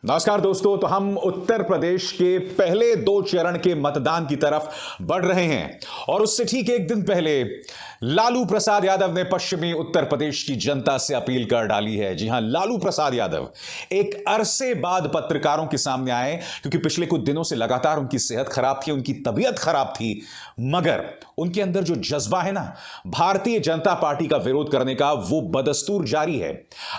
नमस्कार दोस्तों, तो हम उत्तर प्रदेश के पहले 2 चरण के मतदान की तरफ बढ़ रहे हैं और उससे ठीक एक दिन पहले लालू प्रसाद यादव ने पश्चिमी उत्तर प्रदेश की जनता से अपील कर डाली है। जी हां, लालू प्रसाद यादव एक अरसे बाद पत्रकारों के सामने आए क्योंकि पिछले कुछ दिनों से लगातार उनकी सेहत खराब थी, उनकी तबीयत खराब थी, मगर उनके अंदर जो जज्बा है ना भारतीय जनता पार्टी का विरोध करने का, वो बदस्तूर जारी है।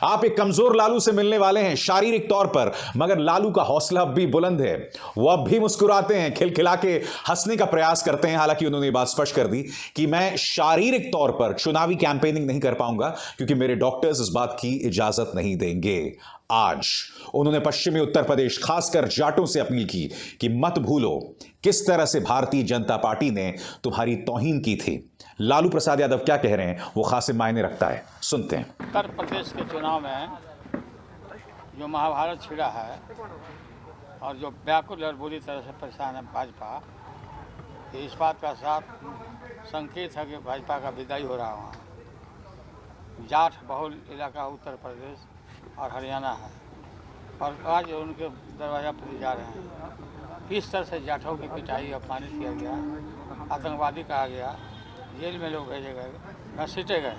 आप एक कमजोर लालू से मिलने वाले हैं शारीरिक तौर पर, मगर लालू का हौसला अब भी बुलंद है। वो अब भी मुस्कुराते हैं, खिलखिला के हंसने का प्रयास करते हैं। हालांकि उन्होंने बात स्पष्ट कर दी कि मैं शारीरिक तौर पर चुनावी कैंपेनिंग नहीं कर पाऊंगा क्योंकि मेरे डॉक्टर्स इस बात की इजाजत नहीं देंगे। आज उन्होंने पश्चिमी उत्तर प्रदेश, खासकर जाटों से अपील की कि मत भूलो किस तरह से भारतीय जनता पार्टी ने तुम्हारी तौहीन की थी। लालू प्रसाद यादव क्या कह रहे हैं वो खासे मायने रखता है, सुनते हैं। उत्तर प्रदेश के चुनाव में जो महाभारत छिड़ा है और जो व्याकुल और बुरी तरह से परेशान है भाजपा, इस बात का साफ संकेत है कि भाजपा का विदाई हो रहा है। वहाँ जाट बहुल इलाका उत्तर प्रदेश और हरियाणा है और आज उनके दरवाजा पर जा रहे हैं। किस तरह से जाटों की पिटाई अपमानित किया गया, आतंकवादी कहा गया, जेल में लोग भेजे गए, घसीटे गए,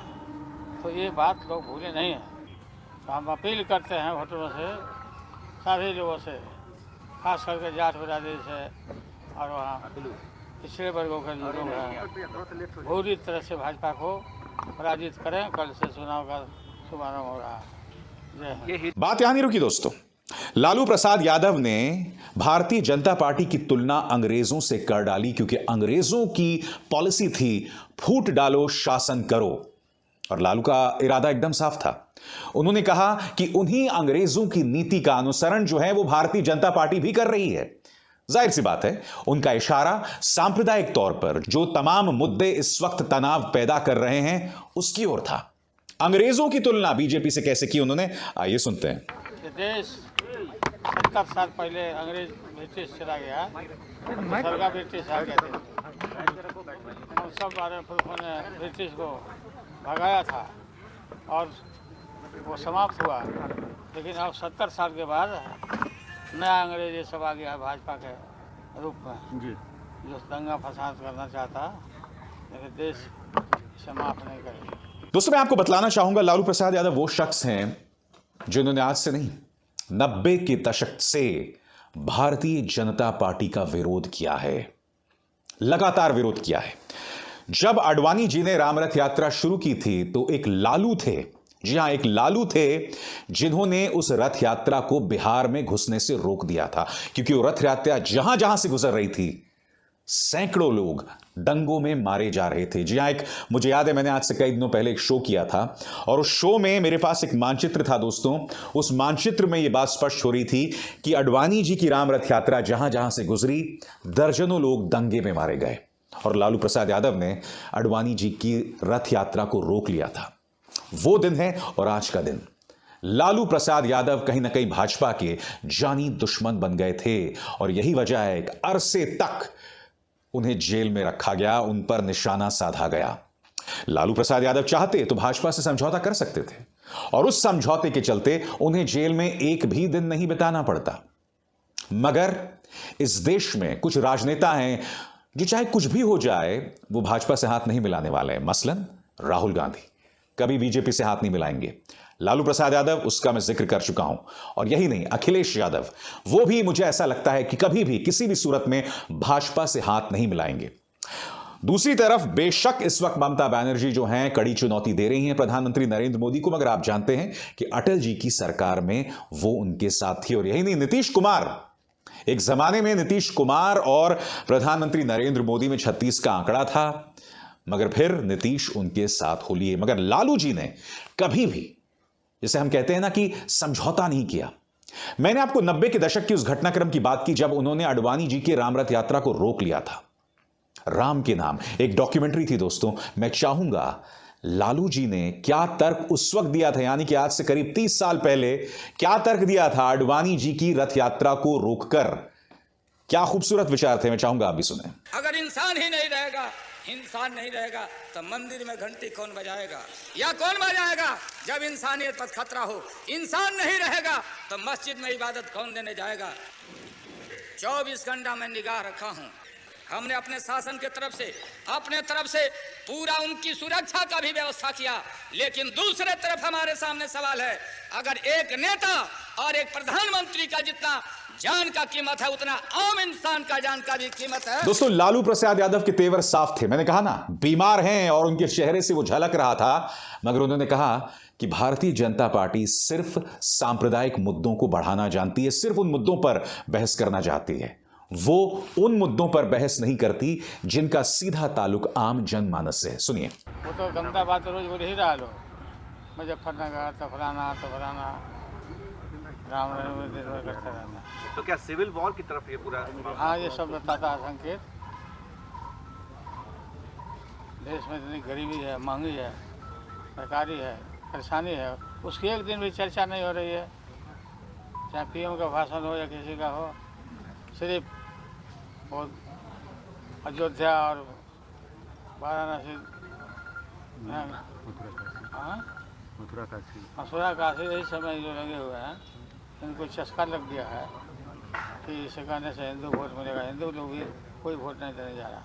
तो ये बात लोग भूले नहीं हैं। तो हम अपील करते हैं वोटरों से, सभी लोगों से, खास करके जाट बिरादरी से और वहाँ पिछड़े वर्गों के जो लोग हैं, पूरी तरह से भाजपा को पराजित करें। कल से चुनाव का शुभारंभ हो रहा है। जय हिंद। बात यहां नहीं रुकी दोस्तों। लालू प्रसाद यादव ने भारतीय जनता पार्टी की तुलना अंग्रेजों से कर डाली क्योंकि अंग्रेजों की पॉलिसी थी फूट डालो शासन करो, और लालू का इरादा एकदम साफ था। उन्होंने कहा कि उन्हीं अंग्रेजों की नीति का अनुसरण जो है वो भारतीय जनता पार्टी भी कर रही है। जाहिर सी बात है, उनका इशारा सांप्रदायिक तौर पर जो तमाम मुद्दे इस वक्त तनाव पैदा कर रहे हैं उसकी ओर था। अंग्रेजों की तुलना बीजेपी से कैसे की उन्होंने, आइए सुनते हैं। ये देश 70 साल पहले अंग्रेज ब्रिटिश चला गया, सरकार ब्रिटिश आ गए थे। हम सब बारे ने ब्रिटिश को भगाया था और वो समाप्त हुआ, लेकिन अब 70 साल के बाद नया अंग्रेज ये सब आ गया भाजपा के रूप में, जो दंगा फसाद करना चाहता, लेकिन देश इसे माफ नहीं करेगा। दोस्तों, मैं आपको बतलाना चाहूंगा लालू प्रसाद यादव वो शख्स हैं जिन्होंने आज से नहीं 90 के दशक से भारतीय जनता पार्टी का विरोध किया है, लगातार विरोध किया है। जब आडवाणी जी ने रामरथ यात्रा शुरू की थी तो एक लालू थे, जी हां, एक लालू थे जिन्होंने उस रथ यात्रा को बिहार में घुसने से रोक दिया था क्योंकि वो रथ यात्रा जहां जहां से गुजर रही थी सैकड़ों लोग दंगों में मारे जा रहे थे। जी हां, एक मुझे याद है मैंने आज से कई दिनों पहले एक शो किया था और उस शो में मेरे पास एक मानचित्र था दोस्तों। उस मानचित्र में यह बात स्पष्ट हो रही थी कि आडवाणी जी की रामरथ यात्रा जहां जहां से गुजरी दर्जनों लोग दंगे में मारे गए और लालू प्रसाद यादव ने आडवाणी जी की रथ यात्रा को रोक लिया था। वो दिन है और आज का दिन। लालू प्रसाद यादव कहीं ना कहीं भाजपा के जानी दुश्मन बन गए थे और यही वजह है कि अरसे तक उन्हें जेल में रखा गया, उन पर निशाना साधा गया। लालू प्रसाद यादव चाहते तो भाजपा से समझौता कर सकते थे और उस समझौते के चलते उन्हें जेल में एक भी दिन नहीं बिताना पड़ता। मगर इस देश में कुछ राजनेता हैं जो चाहे कुछ भी हो जाए वो भाजपा से हाथ नहीं मिलाने वाले हैं। मसलन राहुल गांधी कभी बीजेपी से हाथ नहीं मिलाएंगे। लालू प्रसाद यादव, उसका मैं जिक्र कर चुका हूं, और यही नहीं, अखिलेश यादव, वो भी मुझे ऐसा लगता है कि कभी भी किसी भी सूरत में भाजपा से हाथ नहीं मिलाएंगे। दूसरी तरफ बेशक इस वक्त ममता बनर्जी जो हैं कड़ी चुनौती दे रही हैं प्रधानमंत्री नरेंद्र मोदी को, मगर आप जानते हैं कि अटल जी की सरकार में वो उनके साथ थी। और यही नहीं, नीतीश कुमार, एक जमाने में नीतीश कुमार और प्रधानमंत्री नरेंद्र मोदी में 36 का आंकड़ा था, मगर फिर नीतीश उनके साथ हो लिए। मगर लालू जी ने कभी भी, जिसे हम कहते हैं ना कि समझौता नहीं किया। मैंने आपको 90 के दशक की उस घटनाक्रम की बात की जब उन्होंने आडवाणी जी की रामरथ यात्रा को रोक लिया था। राम के नाम एक डॉक्यूमेंट्री थी दोस्तों। मैं चाहूंगा लालू जी ने क्या तर्क उस वक्त दिया था, यानी कि आज से करीब 30 साल पहले क्या तर्क दिया था आडवाणी जी की रथ यात्रा को रोककर। क्या खूबसूरत विचार थे, मैं चाहूंगा आप भी सुने। अगर इंसान ही नहीं रहेगा इंसान नहीं रहेगा तो मंदिर में घंटी कौन बजाएगा या कौन बजाएगा जब इंसानियत पर खतरा हो। इंसान नहीं रहेगा तो मस्जिद में इबादत कौन देने जाएगा। 24 घंटा में निगाह रखा हूँ। हमने अपने शासन के अपने तरफ से पूरा उनकी सुरक्षा का भी व्यवस्था किया, लेकिन दूसरे तरफ हमारे सामने सवाल है, अगर एक नेता और एक प्रधानमंत्री का जितना जान का कीमत है उतना आम इंसान का जान का भी कीमत है। दोस्तों, लालू प्रसाद यादव के तेवर साफ थे। मैंने कहा ना, बीमार हैं और उनके चेहरे से वो झलक रहा था, मगर उन्होंने कहा कि भारतीय जनता पार्टी सिर्फ सांप्रदायिक मुद्दों को बढ़ाना जानती है, सिर्फ उन मुद्दों पर बहस करना चाहती है। वो उन मुद्दों पर बहस नहीं करती जिनका सीधा ताल्लुक आम जनमानस से है। सुनिए। वो तो गंदा बात रोज बोल ही रहा लो, मुजफ्फरनगर तो फलाना राम करते रहना। तो क्या सिविल वॉर की तरफ ये पूरा? हाँ, ये सब बताता है संकेत। देश में इतनी गरीबी है, महंगी है, बेकारी है, परेशानी है, उसकी एक दिन भी चर्चा नहीं हो रही है। चाहे पीएम का भाषण हो या किसी का हो, सिर्फ बहुत अयोध्या और वाराणसी, मथुरा काशी यही समय जो लगे हुए हैं, इनको चस्का लग गया है कि इसे करने से हिंदू वोट मिलेगा। हिंदू लोग भी कोई वोट नहीं देने जा रहा।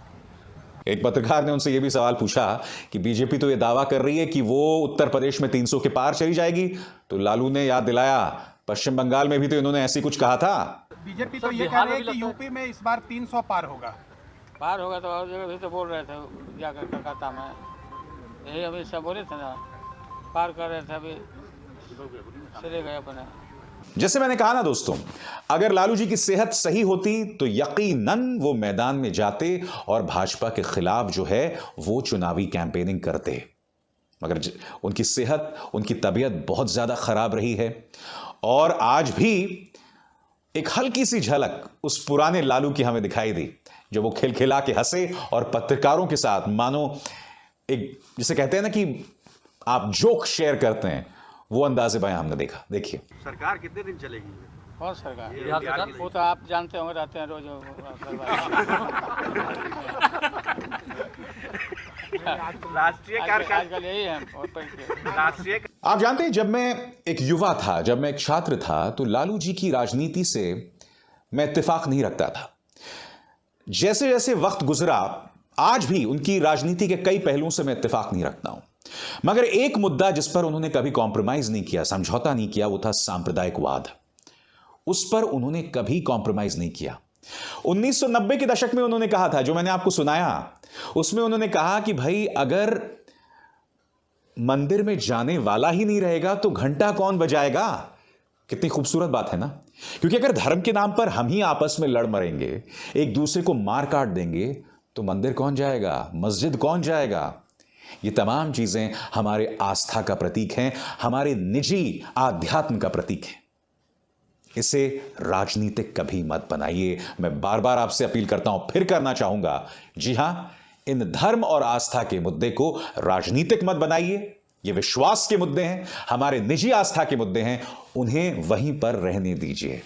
एक पत्रकार ने उनसे यह भी सवाल पूछा कि बीजेपी तो यह दावा कर रही है कि वो उत्तर प्रदेश में 300 के पार चली जाएगी, तो लालू ने याद दिलाया पश्चिम बंगाल में भी तो इन्होंने ऐसी कुछ कहा था। बीजेपी तो ये कह रही है कि यूपी में इस बार 300 पार होगा तो और जगह भी तो बोल रहे थे जाकर कलकत्ता में, यही अभी सब बोले थे ना, पार कर रहे थे, अभी चले गए अपने। जैसे मैंने कहा ना दोस्तों, अगर लालू जी की सेहत सही होती तो यकीनन वो मैदान में जाते और भाजपा के खिलाफ जो है वो चुनावी कैंपेनिंग करते, मगर उनकी सेहत, उनकी तबीयत बहुत ज्यादा खराब रही है। और आज भी एक हल्की सी झलक उस पुराने लालू की हमें दिखाई दी, जो वो खिलखिला के हंसे और पत्रकारों के साथ मानो एक, जिसे कहते हैं ना कि आप जोक शेयर करते हैं, वो अंदाजे बयां हमने देखा। देखिए। सरकार कितने दिन चलेगी? कौन सरकार? वो तो आप जानते होंगे, रहते हैं रोज। राष्ट्रीय कार्यकाल आजकल यही है। राष्ट्रीय आप जानते हैं, जब मैं एक युवा था, जब मैं एक छात्र था, तो लालू जी की राजनीति से मैं इत्तेफाक नहीं रखता था। जैसे जैसे वक्त गुजरा, आज भी उनकी राजनीति के कई पहलुओं से मैं इत्तेफाक नहीं रखता हूं, मगर एक मुद्दा जिस पर उन्होंने कभी कॉम्प्रोमाइज नहीं किया, समझौता नहीं किया, वो था सांप्रदायिकवाद। उस पर उन्होंने कभी कॉम्प्रोमाइज नहीं किया। 1990 के दशक में उन्होंने कहा था, जो मैंने आपको सुनाया, उसमें उन्होंने कहा कि भाई अगर मंदिर में जाने वाला ही नहीं रहेगा तो घंटा कौन बजाएगा। कितनी खूबसूरत बात है ना, क्योंकि अगर धर्म के नाम पर हम ही आपस में लड़ मरेंगे, एक दूसरे को मार काट देंगे, तो मंदिर कौन जाएगा, मस्जिद कौन जाएगा। ये तमाम चीजें हमारे आस्था का प्रतीक हैं, हमारे निजी आध्यात्म का प्रतीक है। इसे राजनीतिक कभी मत बनाइए। मैं बार बार आपसे अपील करता हूं, फिर करना चाहूंगा, जी हां, इन धर्म और आस्था के मुद्दे को राजनीतिक मत बनाइए। ये विश्वास के मुद्दे हैं, हमारे निजी आस्था के मुद्दे हैं, उन्हें वहीं पर रहने दीजिए।